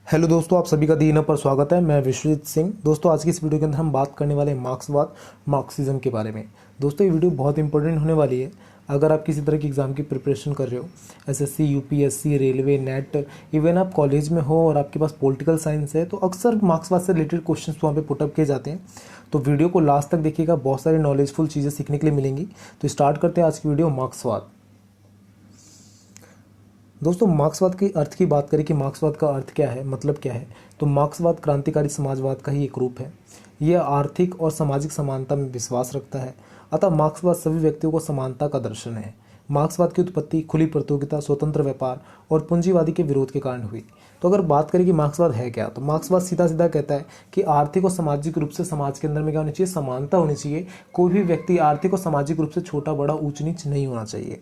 Hello दोस्तों, आप सभी का दीना पर स्वागत है। मैं विश्वजीत सिंह। दोस्तों, आज की इस वीडियो के अंदर हम बात करने वाले हैं मार्क्सवाद, मार्क्सिज्म के बारे में। दोस्तों, ये वीडियो बहुत इंपॉर्टेंट होने वाली है। अगर आप किसी तरह की एग्ज़ाम की प्रिपरेशन कर रहे हो, SSC, UPSC, railway, net, even आप कॉलेज में हो और आपके पास पॉलिटिकल साइंस है, तो अक्सर मार्क्सवाद से रिलेटेड क्वेश्चन वहाँ पे पुटअप किए जाते हैं। तो वीडियो को लास्ट तक देखिएगा, बहुत सारी नॉलेजफुल चीज़ें सीखने के लिए मिलेंगी। तो स्टार्ट करते हैं आज की वीडियो, मार्क्सवाद। दोस्तों, मार्क्सवाद के अर्थ की बात करें कि मार्क्सवाद का अर्थ क्या है, मतलब क्या है, तो मार्क्सवाद क्रांतिकारी समाजवाद का ही एक रूप है। यह आर्थिक और सामाजिक समानता में विश्वास रखता है। अतः मार्क्सवाद सभी व्यक्तियों को समानता का दर्शन है। मार्क्सवाद की उत्पत्ति खुली प्रतियोगिता, स्वतंत्र व्यापार और पूंजीवादी के विरोध के कारण हुई। तो अगर बात करें कि मार्क्सवाद है क्या, तो मार्क्सवाद सीधा सीधा कहता है कि आर्थिक और सामाजिक रूप से समाज के अंदर में क्या होनी चाहिए, समानता होनी चाहिए। कोई भी व्यक्ति आर्थिक और सामाजिक रूप से छोटा बड़ा ऊंच नीच नहीं होना चाहिए।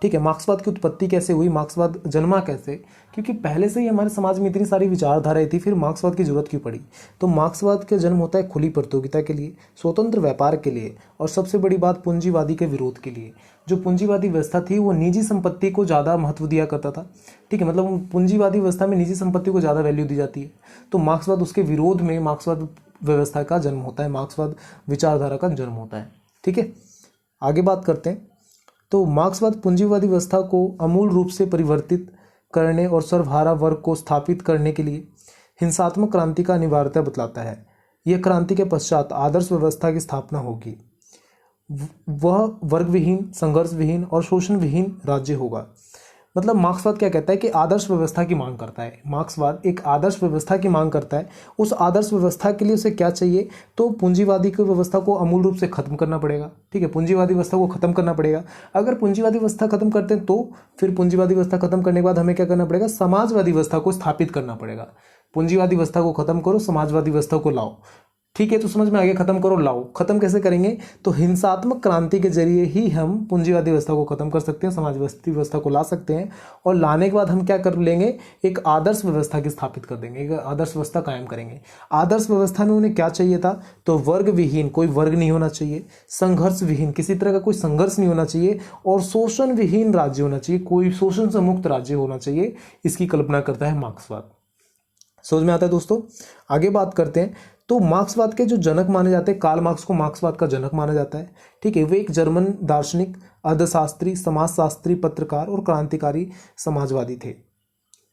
ठीक है। मार्क्सवाद की उत्पत्ति कैसे हुई, मार्क्सवाद जन्मा कैसे, क्योंकि पहले से ही हमारे समाज में इतनी सारी विचारधाराएं थी, फिर मार्क्सवाद की जरूरत क्यों पड़ी। तो मार्क्सवाद का जन्म होता है खुली प्रतियोगिता के लिए, स्वतंत्र व्यापार के लिए और सबसे बड़ी बात पूंजीवादी के विरोध के लिए। जो पूंजीवादी व्यवस्था थी वो निजी संपत्ति को ज़्यादा महत्व दिया करता था। ठीक है, मतलब पूंजीवादी व्यवस्था में निजी संपत्ति को ज़्यादा वैल्यू दी जाती है। तो मार्क्सवाद उसके विरोध में मार्क्सवाद व्यवस्था का जन्म होता है, मार्क्सवाद विचारधारा का जन्म होता है। ठीक है, आगे बात करते हैं। तो मार्क्सवाद पूंजीवादी व्यवस्था को अमूल रूप से परिवर्तित करने और सर्वहारा वर्ग को स्थापित करने के लिए हिंसात्मक क्रांति का अनिवार्यता बतलाता है। यह क्रांति के पश्चात आदर्श व्यवस्था की स्थापना होगी। वह वर्ग विहीन, संघर्ष विहीन और शोषण विहीन राज्य होगा। मतलब मार्क्सवाद क्या कहता है कि आदर्श व्यवस्था की मांग करता है। मार्क्सवाद एक आदर्श व्यवस्था की मांग करता है। उस आदर्श व्यवस्था के लिए उसे क्या चाहिए, तो पूंजीवादी की व्यवस्था को अमूल रूप से खत्म करना पड़ेगा। ठीक है, पूंजीवादी व्यवस्था को खत्म करना पड़ेगा। अगर पूंजीवादी व्यवस्था खत्म करते हैं तो फिर पूंजीवादी व्यवस्था खत्म करने के बाद हमें क्या करना पड़ेगा, समाजवादी व्यवस्था को स्थापित करना पड़ेगा। पूंजीवादी व्यवस्था को खत्म करो, समाजवादी व्यवस्था को लाओ। ठीक है, तो समझ में आगे, खत्म करो लाओ। खत्म कैसे करेंगे, तो हिंसात्मक क्रांति के जरिए ही हम पूंजीवादी व्यवस्था को खत्म कर सकते हैं, समाजवादी व्यवस्था को ला सकते हैं। और लाने के बाद हम क्या कर लेंगे, एक आदर्श व्यवस्था की स्थापित कर देंगे, एक आदर्श व्यवस्था कायम करेंगे। आदर्श व्यवस्था में उन्हें क्या चाहिए था, तो वर्ग विहीन, कोई वर्ग नहीं होना चाहिए, संघर्ष विहीन, किसी तरह का कोई संघर्ष नहीं होना चाहिए, और शोषण विहीन राज्य होना चाहिए, कोई शोषण से मुक्त राज्य होना चाहिए। इसकी कल्पना करता है मार्क्सवाद। समझ में आता है दोस्तों। आगे बात करते हैं। तो मार्क्सवाद के जो जनक माने जाते हैं, कार्ल मार्क्स को मार्क्सवाद का जनक माना जाता है। ठीक है, वे एक जर्मन दार्शनिक, अर्थशास्त्री, समाजशास्त्री, पत्रकार और क्रांतिकारी समाजवादी थे।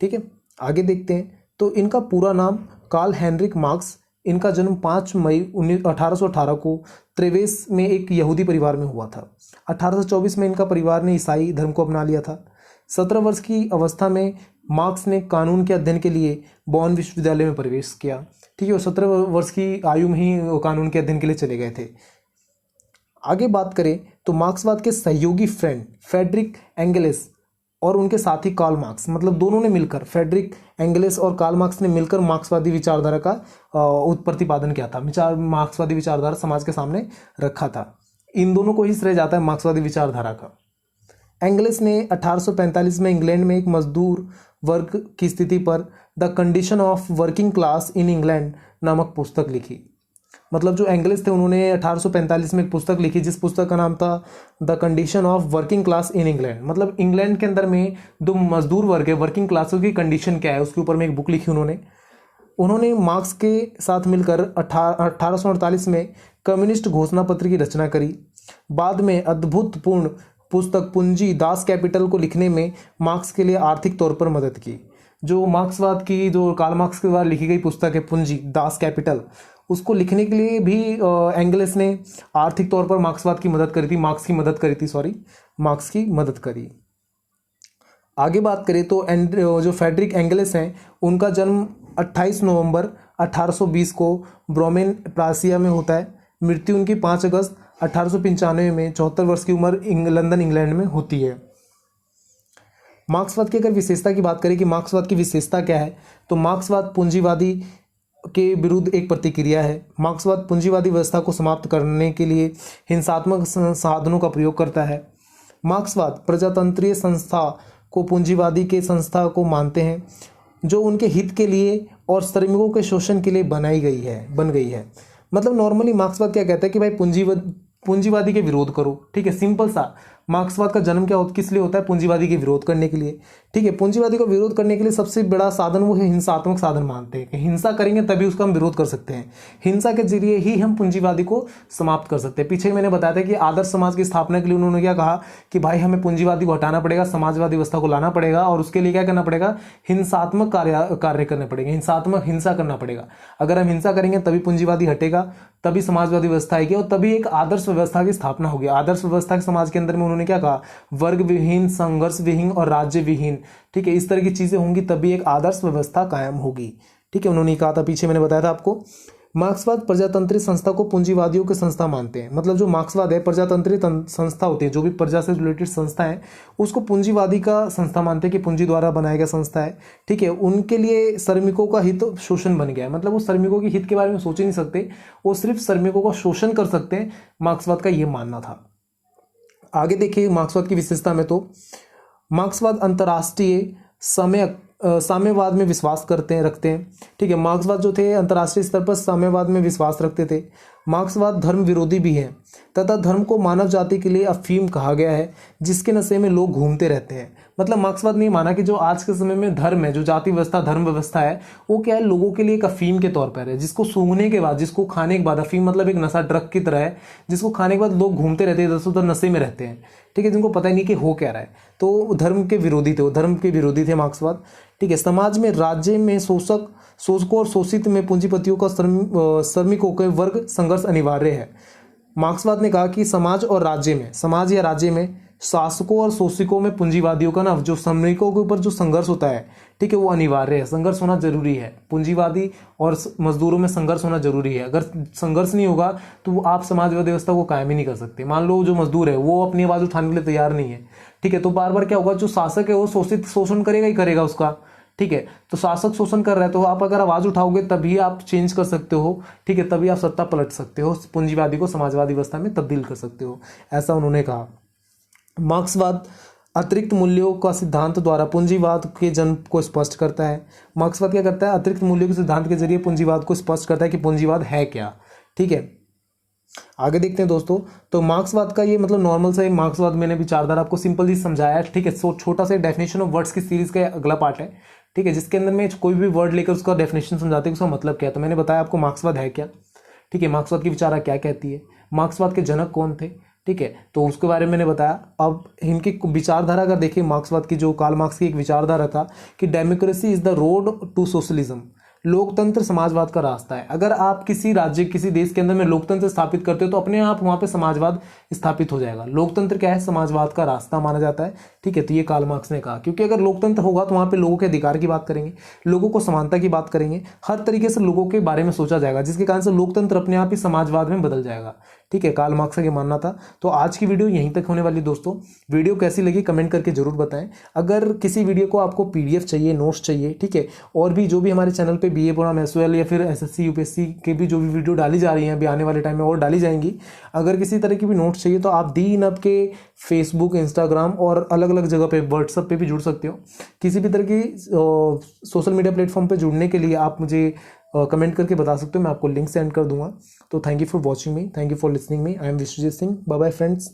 ठीक है, आगे देखते हैं। तो इनका पूरा नाम कार्ल हेनरिक मार्क्स। इनका जन्म 5 मई 1818 को त्रेवेस में एक यहूदी परिवार में हुआ था। 1824 में इनका परिवार ने ईसाई धर्म को अपना लिया था। 17 वर्ष की अवस्था में मार्क्स ने कानून के अध्ययन के लिए बॉन विश्वविद्यालय में प्रवेश किया। ठीक है, 17 वर्ष की आयु में ही वो कानून के अध्ययन के लिए चले गए थे। आगे बात करें तो मार्क्सवाद के सहयोगी फ्रेंड फ्रेडरिक एंगेल्स और उनके साथी कार्ल मार्क्स, मतलब दोनों ने मिलकर, फ्रेडरिक एंगेल्स और कार्ल मार्क्स ने मिलकर मार्क्सवादी विचारधारा का प्रतिपादन किया था। मार्क्सवादी विचारधारा समाज के सामने रखा था। इन दोनों को ही श्रेय जाता है मार्क्सवादी विचारधारा का। एंगेल्स ने 1845 में इंग्लैंड में एक मजदूर वर्ग की स्थिति पर the condition of working class in England नामक पुस्तक लिखी। मतलब जो एंगेल्स थे उन्होंने 1845 में एक पुस्तक लिखी, जिस पुस्तक का नाम था the condition of working class in England. मतलब इंग्लैंड के अंदर में जो मजदूर वर्ग है, वर्किंग क्लास की कंडीशन क्या है, उसके ऊपर में एक बुक लिखी उन्होंने मार्क्स के साथ मिलकर 1848 में कम्युनिस्ट घोषणा पत्र की रचना करी। बाद में अद्भुतपूर्ण पुस्तक पूंजी दास कैपिटल को लिखने में मार्क्स के लिए आर्थिक तौर पर मदद की। जो मार्क्सवाद की, जो कार्ल मार्क्स के द्वारा लिखी गई पुस्तक है पूंजी दास कैपिटल, उसको लिखने के लिए भी एंगेल्स ने आर्थिक तौर पर मार्क्सवाद की मदद करी थी, मार्क्स की मदद करी। आगे बात करें तो जो फ्रेडरिक एंगेल्स हैं, उनका जन्म 28 नवंबर 1820 को ब्रोमेन प्रासिया में होता है। मृत्यु उनकी 5 अगस्त 1895 में 74 वर्ष की उम्र लंदन इंग्लैंड में होती है। मार्क्सवाद की अगर विशेषता की बात करें कि मार्क्सवाद की विशेषता क्या है, तो मार्क्सवाद पूंजीवादी के विरुद्ध एक प्रतिक्रिया है। मार्क्सवाद पूंजीवादी व्यवस्था को समाप्त करने के लिए हिंसात्मक साधनों का प्रयोग करता है। मार्क्सवाद प्रजातंत्रीय संस्था को पूंजीवादी के संस्था को मानते हैं, जो उनके हित के लिए और श्रमिकों के शोषण के लिए बन गई है। मतलब नॉर्मली मार्क्सवाद क्या कहता है कि भाई पूंजीवादी के विरोध करो। ठीक है, सिंपल सा मार्क्सवाद का जन्म किस लिए होता है? पूंजीवादी के विरोध करने के लिए। ठीक है, पूंजीवादी का विरोध करने के लिए सबसे बड़ा साधन वो है हिंसात्मक साधन मानते हैं कि हिंसा करेंगे तभी उसका हम विरोध कर सकते हैं, हिंसा के जरिए ही हम पूंजीवादी को समाप्त कर सकते हैं। पीछे मैंने बताया था कि आदर्श समाज की स्थापना के लिए उन्होंने क्या कहा कि भाई हमें पूंजीवादी को हटाना पड़ेगा, समाजवादी व्यवस्था को लाना पड़ेगा और उसके लिए क्या करना पड़ेगा? हिंसात्मक कार्य करने पड़ेंगे, हिंसा करना पड़ेगा। अगर हम हिंसा करेंगे तभी पूंजीवादी हटेगा, तभी समाजवादी व्यवस्था आएगी और तभी एक आदर्श व्यवस्था की स्थापना होगी। आदर्श व्यवस्था के समाज के अंदर में उन्होंने क्या कहा? वर्ग विहीन, संघर्ष विहीन और राज्य विहीन। ठीक है, इस तरह की चीजें होंगी तभी एक आदर्श व्यवस्था कायम होगी। ठीक है, उन्होंने कहा था, पीछे मैंने बताया था आपको। मार्क्सवाद प्रजातंत्रित संस्था को पूंजीवादियों की संस्था मानते हैं। मतलब जो मार्क्सवाद है, प्रजातंत्रित संस्था होती है, जो भी प्रजा से रिलेटेड संस्था है उसको पूंजीवादी का संस्था मानते हैं कि पूंजी द्वारा बनाया गया संस्था है। ठीक है, उनके लिए श्रमिकों का हित शोषण बन गया है। मतलब वो श्रमिकों के हित के बारे में सोच ही नहीं सकते, वो सिर्फ श्रमिकों का शोषण कर सकते हैं, मार्क्सवाद का ये मानना था। आगे देखिए मार्क्सवाद की विशेषता में, तो मार्क्सवाद अंतर्राष्ट्रीय साम्यवाद में विश्वास रखते हैं। ठीक है, मार्क्सवाद जो थे अंतर्राष्ट्रीय स्तर पर साम्यवाद में विश्वास रखते थे। मार्क्सवाद धर्म विरोधी भी है तथा धर्म को मानव जाति के लिए अफीम कहा गया है, जिसके नशे में लोग घूमते रहते हैं। मतलब मार्क्सवाद ने माना कि जो आज के समय में धर्म है, जो जाति व्यवस्था धर्म व्यवस्था है, वो क्या है? लोगों के लिए एक अफीम के तौर पर है, जिसको सूंघने के बाद, जिसको खाने के बाद, अफीम मतलब एक नशा, ड्रग की तरह है, जिसको खाने के बाद लोग घूमते रहते हैं, इधर से उधर नशे में रहते हैं। ठीक है, जिनको पता ही नहीं कि हो क्या रहा है। तो धर्म के विरोधी थे, वो धर्म के विरोधी थे मार्क्सवाद। ठीक है, समाज में, राज्य में शोषकों और शोषित में पूंजीपतियों का श्रमिकों के वर्ग संघर्ष अनिवार्य है। मार्क्सवाद ने कहा कि समाज या राज्य में शासकों और शोषकों में पूंजीवादियों का ना, जो श्रमिकों के ऊपर जो संघर्ष होता है, ठीक है, वो अनिवार्य है, संघर्ष होना जरूरी है। पूंजीवादी और मजदूरों में संघर्ष होना जरूरी है। अगर संघर्ष नहीं होगा तो आप समाजवादी व्यवस्था को कायम ही नहीं कर सकते। मान लो जो मजदूर है वो अपनी आवाज उठाने के लिए तैयार नहीं है, ठीक है, तो बार बार क्या होगा? जो शासक है वो शोषण करेगा ही करेगा उसका। ठीक है, तो शासक शोषण कर रहा है तो आप अगर आवाज उठाओगे तभी आप चेंज कर सकते हो। ठीक है, तभी आप सत्ता पलट सकते हो, पूंजीवादी को समाजवादी व्यवस्था में तब्दील कर सकते हो, ऐसा उन्होंने कहा। मार्क्सवाद अतिरिक्त मूल्यों का सिद्धांत द्वारा पूंजीवाद के जन्म को स्पष्ट करता है। मार्क्सवाद क्या करता है? अतिरिक्त मूल्यों के सिद्धांत के जरिए पूंजीवाद को स्पष्ट करता है कि पूंजीवाद है क्या। ठीक है, आगे देखते हैं दोस्तों। तो मार्क्सवाद का ये मतलब नॉर्मल सा मार्क्सवाद मैंने विचारधारा आपको सिंपल ही समझाया है। ठीक है, छोटा सा डेफिनेशन ऑफ वर्ड्स की सीरीज का अगला पार्ट है। ठीक है, जिसके अंदर में कोई भी वर्ड लेकर उसका डेफिनेशन समझाते हैं, उसका मतलब क्या है। तो मैंने बताया आपको मार्क्सवाद है क्या। ठीक है, मार्क्सवाद की विचारधारा क्या कहती है, मार्क्सवाद के जनक कौन थे। ठीक है, तो उसके बारे में मैंने बताया। अब इनकी विचारधारा अगर देखिए, मार्क्सवाद की जो कार्ल मार्क्स की एक विचारधारा था कि democracy is the road to socialism, लोकतंत्र समाजवाद का रास्ता है। अगर आप किसी राज्य, किसी देश के अंदर में लोकतंत्र स्थापित करते हो तो अपने आप वहां पे समाजवाद स्थापित हो जाएगा। लोकतंत्र क्या है? समाजवाद का रास्ता माना जाता है। ठीक है, तो ये कार्ल मार्क्स ने कहा, क्योंकि अगर लोकतंत्र होगा तो वहां पे लोगों के अधिकार की बात करेंगे, लोगों को समानता की बात करेंगे, हर तरीके से लोगों के बारे में सोचा जाएगा, जिसके कारण से लोकतंत्र अपने आप ही समाजवाद में बदल जाएगा। ठीक है, कार्ल मार्क्स का ये मानना था। तो आज की वीडियो यहीं तक होने वाली दोस्तों। वीडियो कैसी लगी कमेंट करके जरूर बताएं। अगर किसी वीडियो को आपको पीडीएफ चाहिए, नोट्स चाहिए, ठीक है, और भी जो भी हमारे चैनल पे बीए प्रोग्राम, एसओएल या फिर एसएससी यूपीएससी के भी जो भी वीडियो डाली जा रही हैं, अभी आने वाले टाइम में और डाली जाएंगी, अगर किसी तरह की भी नोट्स चाहिए तो आप दी इन के फेसबुक, इंस्टाग्राम और अलग अलग जगह पे, व्हाट्सएप पे भी जुड़ सकते हो। किसी भी तरह की सोशल मीडिया प्लेटफॉर्म पे जुड़ने के लिए आप मुझे कमेंट करके बता सकते हो, मैं आपको लिंक सेंड कर दूंगा। तो thank you for watching me, thank you for listening me. I am Vishwajeet Singh. Bye bye friends.